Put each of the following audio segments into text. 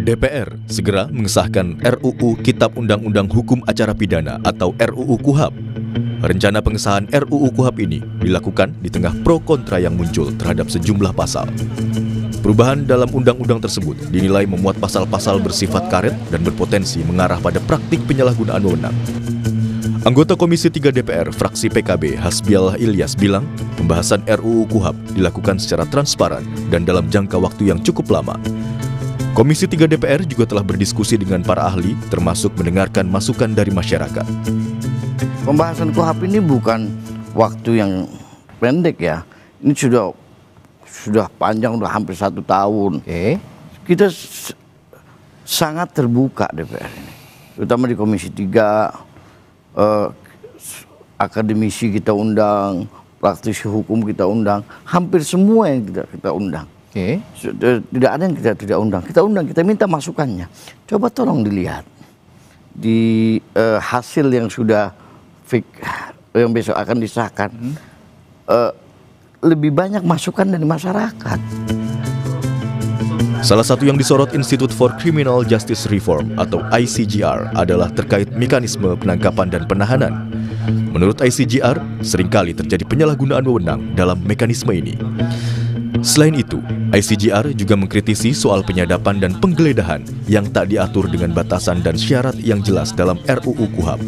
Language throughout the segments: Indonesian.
DPR segera mengesahkan RUU Kitab Undang-Undang Hukum Acara Pidana atau RUU KUHAP. Rencana pengesahan RUU KUHAP ini dilakukan di tengah pro kontra yang muncul terhadap sejumlah pasal. Perubahan dalam undang-undang tersebut dinilai memuat pasal-pasal bersifat karet dan berpotensi mengarah pada praktik penyalahgunaan wewenang. Anggota Komisi 3 DPR fraksi PKB Hasbiallah Ilyas bilang, pembahasan RUU KUHAP dilakukan secara transparan dan dalam jangka waktu yang cukup lama. Komisi 3 DPR juga telah berdiskusi dengan para ahli, termasuk mendengarkan masukan dari masyarakat. Pembahasan KUHAP ini bukan waktu yang pendek ya. Ini sudah panjang, sudah hampir 1 tahun. Kita sangat terbuka DPR ini, terutama di Komisi 3. Akademisi kita undang, praktisi hukum kita undang, hampir semua yang kita undang. Tidak ada yang kita tidak undang. Kita minta masukannya. Coba tolong dilihat di hasil yang sudah yang besok akan disahkan. Lebih banyak masukan dari masyarakat. Salah satu yang disorot Institute for Criminal Justice Reform atau ICJR adalah terkait mekanisme penangkapan dan penahanan. Menurut ICJR, seringkali terjadi penyalahgunaan wewenang dalam mekanisme ini. Selain itu, ICJR juga mengkritisi soal penyadapan dan penggeledahan yang tak diatur dengan batasan dan syarat yang jelas dalam RUU KUHAP.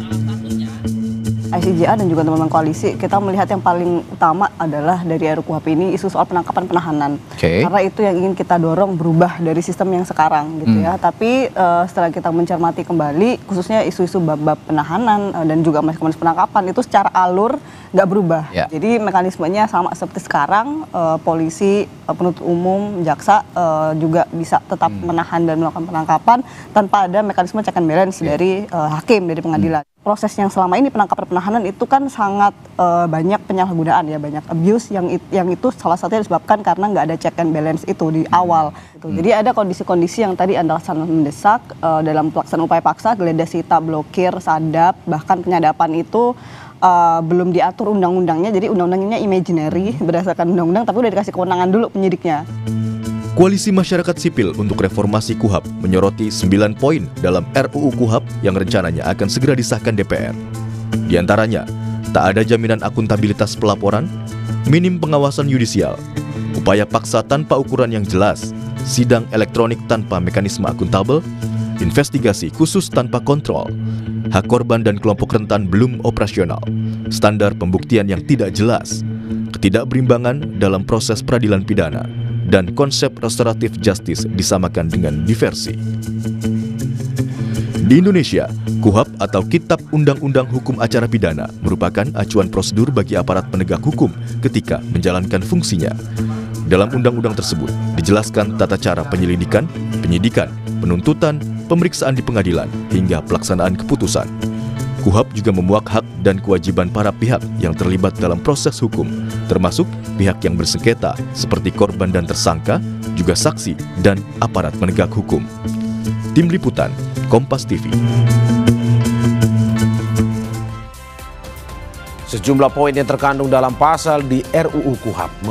ICJR dan juga teman-teman koalisi, kita melihat yang paling utama adalah dari RUU KUHAP ini isu soal penangkapan penahanan. Karena itu yang ingin kita dorong berubah dari sistem yang sekarang gitu ya. Tapi setelah kita mencermati kembali, khususnya isu-isu bab-bab penahanan dan juga mekanisme penangkapan itu secara alur nggak berubah. Jadi mekanismenya sama seperti sekarang, polisi, penuntut umum, jaksa juga bisa tetap menahan dan melakukan penangkapan tanpa ada mekanisme check and balance dari hakim, dari pengadilan. Proses yang selama ini penangkapan penahanan itu kan sangat banyak penyalahgunaan ya, banyak abuse yang itu salah satunya disebabkan karena nggak ada check and balance itu di awal. Gitu. Jadi ada kondisi-kondisi yang tadi Anda sangat mendesak dalam pelaksanaan upaya paksa, geledah sita, blokir, sadap, bahkan penyadapan itu belum diatur undang-undangnya. Jadi undang-undangnya imaginary berdasarkan undang-undang, tapi udah dikasih kewenangan dulu penyidiknya. Koalisi Masyarakat Sipil untuk Reformasi KUHAP menyoroti 9 poin dalam RUU KUHAP yang rencananya akan segera disahkan DPR. Di antaranya, tak ada jaminan akuntabilitas pelaporan, minim pengawasan yudisial, upaya paksa tanpa ukuran yang jelas, sidang elektronik tanpa mekanisme akuntabel, investigasi khusus tanpa kontrol, hak korban dan kelompok rentan belum operasional, standar pembuktian yang tidak jelas, ketidakberimbangan dalam proses peradilan pidana, dan konsep restoratif justice disamakan dengan diversi. Di Indonesia, KUHAP atau Kitab Undang-Undang Hukum Acara Pidana merupakan acuan prosedur bagi aparat penegak hukum ketika menjalankan fungsinya. Dalam undang-undang tersebut dijelaskan tata cara penyelidikan, penyidikan, penuntutan, pemeriksaan di pengadilan, hingga pelaksanaan keputusan. KUHAP juga memuat hak dan kewajiban para pihak yang terlibat dalam proses hukum, termasuk pihak yang bersengketa seperti korban dan tersangka, juga saksi dan aparat penegak hukum. Tim Liputan, Kompas TV. Sejumlah poin yang terkandung dalam pasal di RUU KUHAP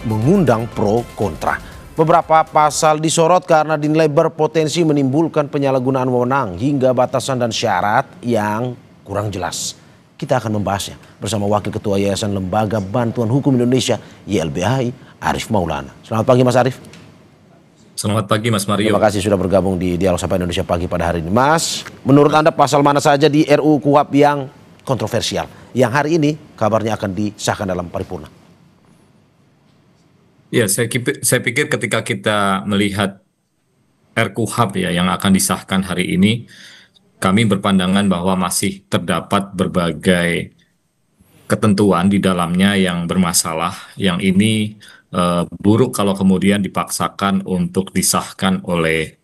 mengundang pro kontra. Beberapa pasal disorot karena dinilai berpotensi menimbulkan penyalahgunaan wewenang hingga batasan dan syarat yang kurang jelas. Kita akan membahasnya bersama Wakil Ketua Yayasan Lembaga Bantuan Hukum Indonesia YLBHI, Arief Maulana. Selamat pagi Mas Arief. Selamat pagi Mas Mario. Terima kasih sudah bergabung di Dialog Sapa Indonesia Pagi pada hari ini. Mas, menurut Anda pasal mana saja di RUU KUHAP yang kontroversial, yang hari ini kabarnya akan disahkan dalam paripurna? Ya, saya pikir ketika kita melihat RKUHAP ya yang akan disahkan hari ini, kami berpandangan bahwa masih terdapat berbagai ketentuan di dalamnya yang bermasalah, yang ini buruk kalau kemudian dipaksakan untuk disahkan oleh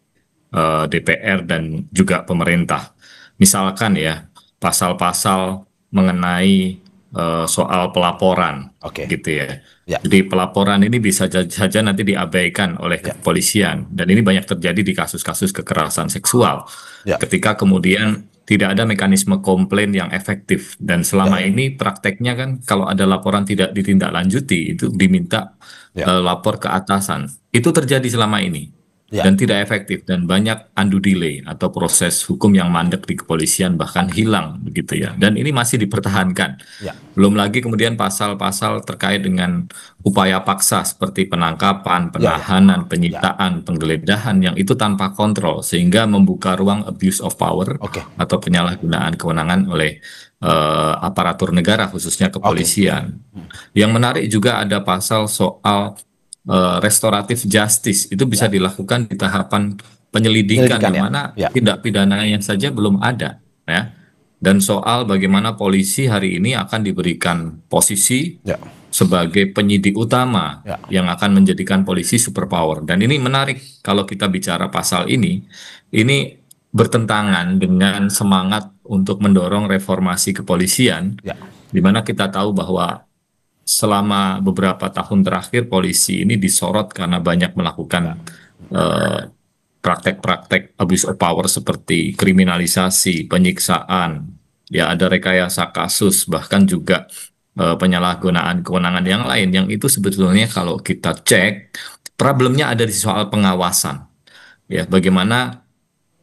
DPR dan juga pemerintah. Misalkan ya, pasal-pasal mengenai soal pelaporan, gitu ya. Jadi pelaporan ini bisa saja nanti diabaikan oleh kepolisian, dan ini banyak terjadi di kasus-kasus kekerasan seksual. Ketika kemudian tidak ada mekanisme komplain yang efektif, dan selama ini prakteknya kan kalau ada laporan tidak ditindaklanjuti itu diminta lapor ke atasan. Itu terjadi selama ini. dan tidak efektif, dan banyak undue delay atau proses hukum yang mandek di kepolisian bahkan hilang begitu ya. Dan ini masih dipertahankan. Belum lagi kemudian pasal-pasal terkait dengan upaya paksa seperti penangkapan, penahanan, penyitaan, penggeledahan yang itu tanpa kontrol sehingga membuka ruang abuse of power atau penyalahgunaan kewenangan oleh aparatur negara khususnya kepolisian. Yang menarik juga ada pasal soal restoratif justice, itu bisa dilakukan di tahapan penyelidikan yang mana tindak pidananya saja belum ada ya. Dan soal bagaimana polisi hari ini akan diberikan posisi sebagai penyidik utama yang akan menjadikan polisi superpower. Dan ini menarik kalau kita bicara pasal ini bertentangan dengan semangat untuk mendorong reformasi kepolisian, di mana kita tahu bahwa selama beberapa tahun terakhir polisi ini disorot karena banyak melakukan praktek-praktek abuse of power seperti kriminalisasi, penyiksaan, ya ada rekayasa kasus, bahkan juga penyalahgunaan kewenangan yang lain, yang itu sebetulnya kalau kita cek problemnya ada di soal pengawasan. Ya, bagaimana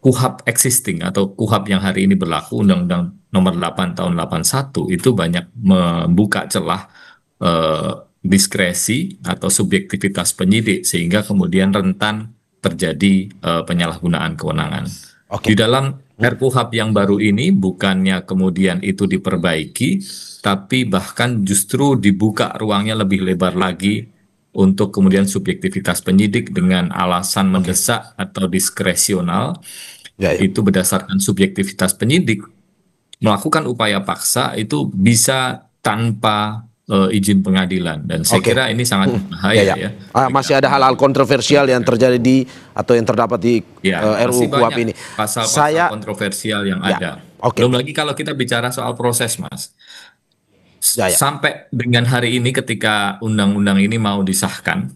KUHAP existing atau KUHAP yang hari ini berlaku, Undang-Undang Nomor 8 Tahun 81 itu banyak membuka celah diskresi atau subjektivitas penyidik sehingga kemudian rentan terjadi penyalahgunaan kewenangan. Di dalam RKUHP yang baru ini bukannya kemudian itu diperbaiki, tapi bahkan justru dibuka ruangnya lebih lebar lagi untuk kemudian subjektivitas penyidik dengan alasan mendesak atau diskresional. Itu berdasarkan subjektivitas penyidik melakukan upaya paksa itu bisa tanpa izin pengadilan, dan saya kira ini sangat berbahaya ya. Masih ada hal-hal kontroversial yang terjadi atau yang terdapat di RUU KUHP ini. Pasal-pasal kontroversial yang ada. Belum lagi kalau kita bicara soal proses, Mas. Sampai dengan hari ini ketika undang-undang ini mau disahkan,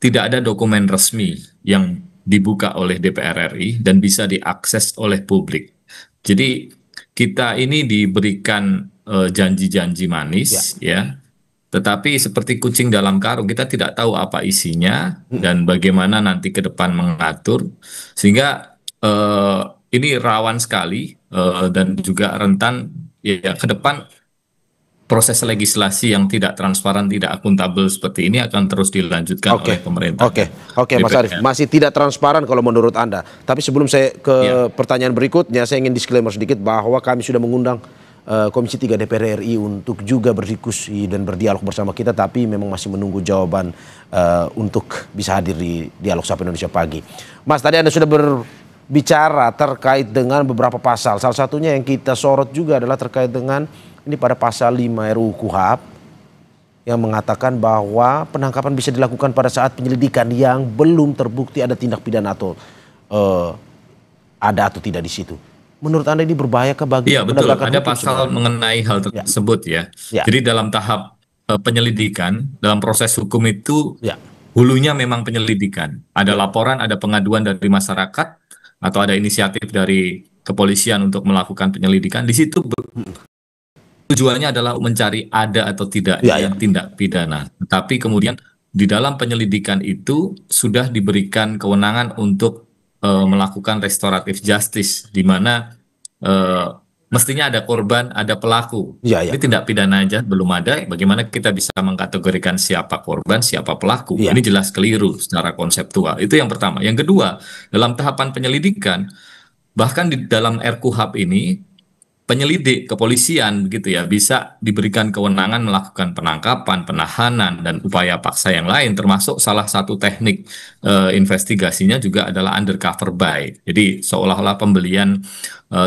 tidak ada dokumen resmi yang dibuka oleh DPR RI dan bisa diakses oleh publik. Jadi kita ini diberikan janji-janji manis ya. Tetapi seperti kucing dalam karung, kita tidak tahu apa isinya dan bagaimana nanti ke depan mengatur, sehingga ini rawan sekali dan juga rentan ya ke depan. Proses legislasi yang tidak transparan, tidak akuntabel seperti ini akan terus dilanjutkan oleh pemerintah. Oke, Mas Arief, masih tidak transparan kalau menurut Anda. Tapi sebelum saya ke pertanyaan berikutnya, saya ingin disclaimer sedikit bahwa kami sudah mengundang Komisi 3 DPR RI untuk juga berdiskusi dan berdialog bersama kita, tapi memang masih menunggu jawaban untuk bisa hadir di Dialog Sapa Indonesia Pagi. Mas, tadi Anda sudah berbicara terkait dengan beberapa pasal. Salah satunya yang kita sorot juga adalah terkait dengan ini pada pasal 5 RUU KUHP yang mengatakan bahwa penangkapan bisa dilakukan pada saat penyelidikan yang belum terbukti ada tindak pidana atau ada atau tidak di situ. Menurut Anda ini berbahaya ke bagi penegakan hukum? Ada pasal mengenai hal tersebut ya. Jadi dalam tahap penyelidikan, dalam proses hukum itu hulunya memang penyelidikan. Ada laporan, ada pengaduan dari masyarakat atau ada inisiatif dari kepolisian untuk melakukan penyelidikan. Di situ tujuannya adalah mencari ada atau tidak tindak pidana. Tapi kemudian di dalam penyelidikan itu sudah diberikan kewenangan untuk melakukan restoratif justice, di mana mestinya ada korban, ada pelaku. Ini tindak pidana aja belum ada, bagaimana kita bisa mengkategorikan siapa korban, siapa pelaku? Ini jelas keliru secara konseptual. Itu yang pertama. Yang kedua, dalam tahapan penyelidikan, bahkan di dalam RKUHP ini, penyelidik kepolisian begitu ya bisa diberikan kewenangan melakukan penangkapan, penahanan, dan upaya paksa yang lain, termasuk salah satu teknik investigasinya juga adalah undercover buy. Jadi seolah-olah pembelian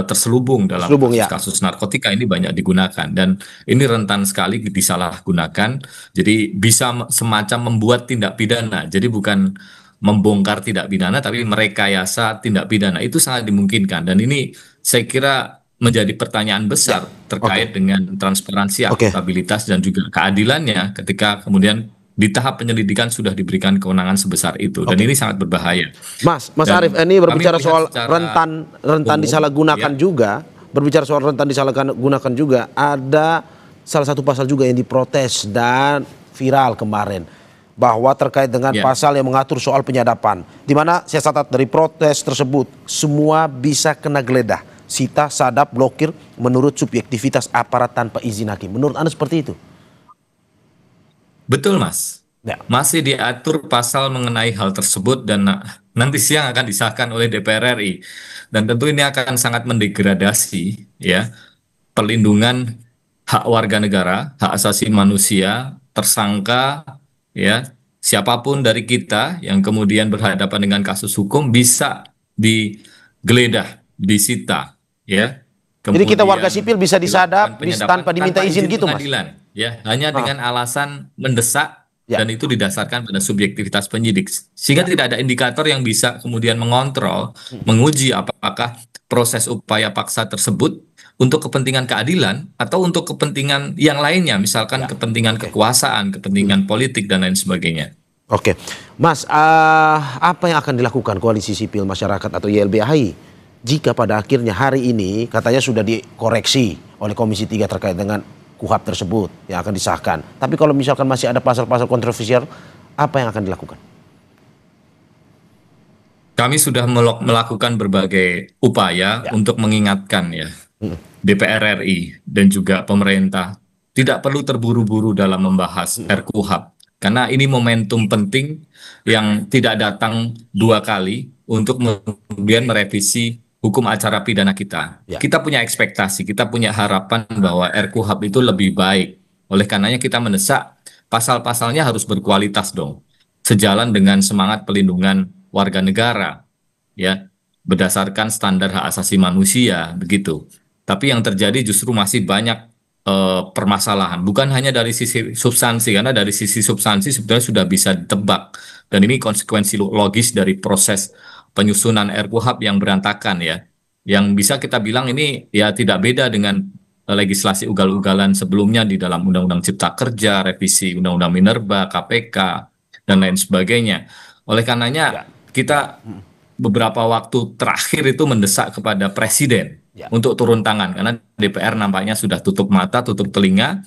terselubung dalam kasus narkotika ini banyak digunakan, dan ini rentan sekali disalahgunakan. Jadi bisa semacam membuat tindak pidana. Jadi bukan membongkar tindak pidana, tapi merekayasa tindak pidana. Itu sangat dimungkinkan, dan ini saya kira menjadi pertanyaan besar terkait dengan transparansi, akuntabilitas, dan juga keadilannya ketika kemudian di tahap penyelidikan sudah diberikan kewenangan sebesar itu. Dan ini sangat berbahaya. Mas Arief, ini berbicara soal rentan disalahgunakan juga. Berbicara soal rentan disalahgunakan juga, ada salah satu pasal juga yang diprotes dan viral kemarin. bahwa terkait dengan pasal yang mengatur soal penyadapan, di mana saya catat dari protes tersebut semua bisa kena geledah, sita, sadap, blokir menurut subjektivitas aparat tanpa izin hakim. Menurut Anda seperti itu? Betul, Mas. Masih diatur pasal mengenai hal tersebut dan nanti siang akan disahkan oleh DPR RI. Dan tentu ini akan sangat mendegradasi ya perlindungan hak warga negara, hak asasi manusia, tersangka, ya siapapun dari kita yang kemudian berhadapan dengan kasus hukum bisa digeledah, disita, ya. Jadi kita warga sipil bisa disadap tanpa diminta izin gitu, Mas? Ya, hanya dengan alasan mendesak dan itu didasarkan pada subjektivitas penyidik, sehingga tidak ada indikator yang bisa kemudian mengontrol, menguji apakah proses upaya paksa tersebut untuk kepentingan keadilan atau untuk kepentingan yang lainnya, misalkan kepentingan kekuasaan, kepentingan politik dan lain sebagainya. Oke, Mas, apa yang akan dilakukan Koalisi Sipil Masyarakat atau YLBHI jika pada akhirnya hari ini katanya sudah dikoreksi oleh Komisi 3 terkait dengan KUHAP tersebut yang akan disahkan, tapi kalau misalkan masih ada pasal-pasal kontroversial, apa yang akan dilakukan? Kami sudah melakukan berbagai upaya untuk mengingatkan ya DPR RI dan juga pemerintah tidak perlu terburu-buru dalam membahas RKUHP karena ini momentum penting yang tidak datang dua kali untuk kemudian merevisi hukum acara pidana kita. Kita punya ekspektasi, kita punya harapan bahwa RKUHP itu lebih baik. Oleh karenanya kita mendesak pasal-pasalnya harus berkualitas dong, sejalan dengan semangat pelindungan warga negara, ya, berdasarkan standar hak asasi manusia, begitu. Tapi yang terjadi justru masih banyak permasalahan, bukan hanya dari sisi substansi, karena dari sisi substansi sebenarnya sudah bisa ditebak, dan ini konsekuensi logis dari proses penyusunan RKUHP yang berantakan ya, yang bisa kita bilang ini ya tidak beda dengan legislasi ugal-ugalan sebelumnya di dalam Undang-Undang Cipta Kerja, revisi Undang-Undang Minerba, KPK, dan lain sebagainya. Oleh karenanya kita beberapa waktu terakhir itu mendesak kepada Presiden untuk turun tangan karena DPR nampaknya sudah tutup mata, tutup telinga,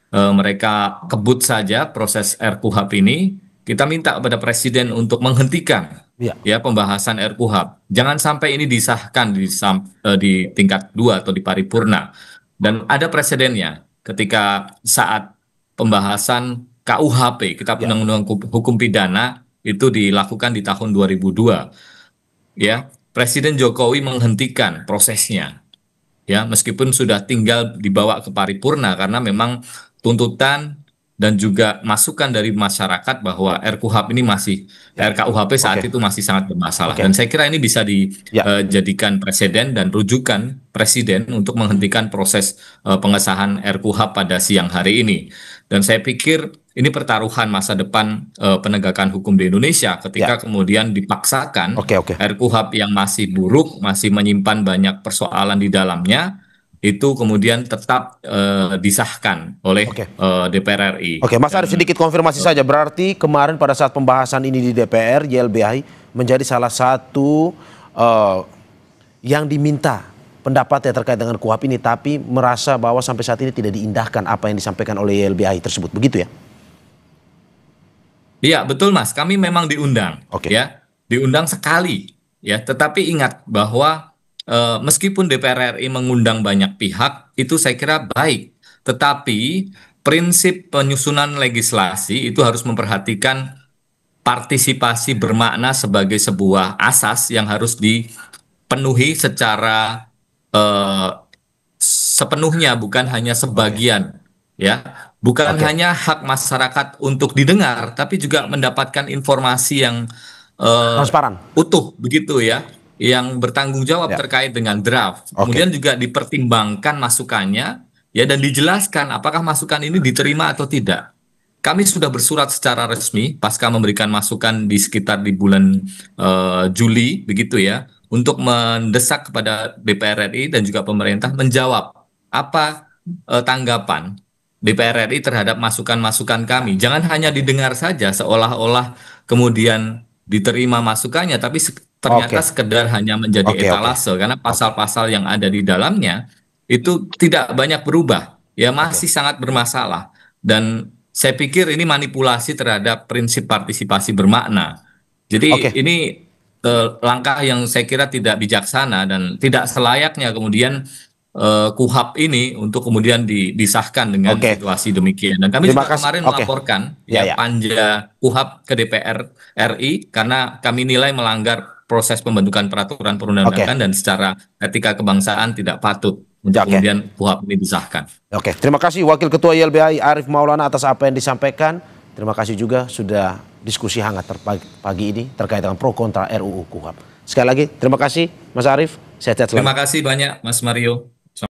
mereka kebut saja proses RKUHP ini. Kita minta kepada Presiden untuk menghentikan ya pembahasan RKUHP. Jangan sampai ini disahkan di tingkat 2 atau di paripurna. Dan ada presidennya ketika saat pembahasan KUHP, Kitab Undang-Undang Hukum Pidana, itu dilakukan di tahun 2002. Ya, Presiden Jokowi menghentikan prosesnya. Ya, meskipun sudah tinggal dibawa ke paripurna karena memang tuntutan dan juga masukan dari masyarakat bahwa RKUHP ini RKUHP saat itu masih sangat bermasalah. Dan saya kira ini bisa dijadikan presiden dan rujukan Presiden untuk menghentikan proses pengesahan RKUHP pada siang hari ini. Dan saya pikir ini pertaruhan masa depan penegakan hukum di Indonesia ketika kemudian dipaksakan RKUHP yang masih buruk, masih menyimpan banyak persoalan di dalamnya, itu kemudian tetap disahkan oleh DPR RI. Oke, Mas Arief, sedikit konfirmasi saja. Berarti kemarin pada saat pembahasan ini di DPR, YLBHI menjadi salah satu yang diminta pendapatnya terkait dengan KUHP ini, tapi merasa bahwa sampai saat ini tidak diindahkan apa yang disampaikan oleh YLBHI tersebut, begitu ya? Iya, betul Mas. Kami memang diundang, ya, diundang sekali, ya. Tetapi ingat bahwa meskipun DPR RI mengundang banyak pihak, itu saya kira baik. Tetapi prinsip penyusunan legislasi itu harus memperhatikan partisipasi bermakna sebagai sebuah asas yang harus dipenuhi secara sepenuhnya, bukan hanya sebagian. Ya, bukan hanya hak masyarakat untuk didengar, tapi juga mendapatkan informasi yang transparan, utuh, begitu ya, yang bertanggung jawab terkait dengan draft. Kemudian juga dipertimbangkan masukannya, ya, dan dijelaskan apakah masukan ini diterima atau tidak. Kami sudah bersurat secara resmi pasca memberikan masukan di sekitar di bulan Juli, begitu ya, untuk mendesak kepada DPR RI dan juga pemerintah menjawab apa tanggapan DPR RI terhadap masukan-masukan kami. Jangan hanya didengar saja seolah-olah kemudian diterima masukannya, tapi ternyata sekedar hanya menjadi etalase karena pasal-pasal yang ada di dalamnya itu tidak banyak berubah, ya, masih sangat bermasalah. Dan saya pikir ini manipulasi terhadap prinsip partisipasi bermakna. Jadi ini langkah yang saya kira tidak bijaksana dan tidak selayaknya kemudian KUHAP ini untuk kemudian disahkan dengan situasi demikian. Dan kami juga kemarin melaporkan panja KUHAP ke DPR RI karena kami nilai melanggar proses pembentukan peraturan perundang-undangan dan secara etika kebangsaan tidak patut untuk kemudian KUHAP ini disahkan. Terima kasih Wakil Ketua YLBHI Arief Maulana atas apa yang disampaikan. Terima kasih juga sudah diskusi hangat pagi ini terkait dengan pro kontra RUU KUHAP. Sekali lagi terima kasih Mas Arief. Sehat-sehat selalu. Terima kasih banyak Mas Mario.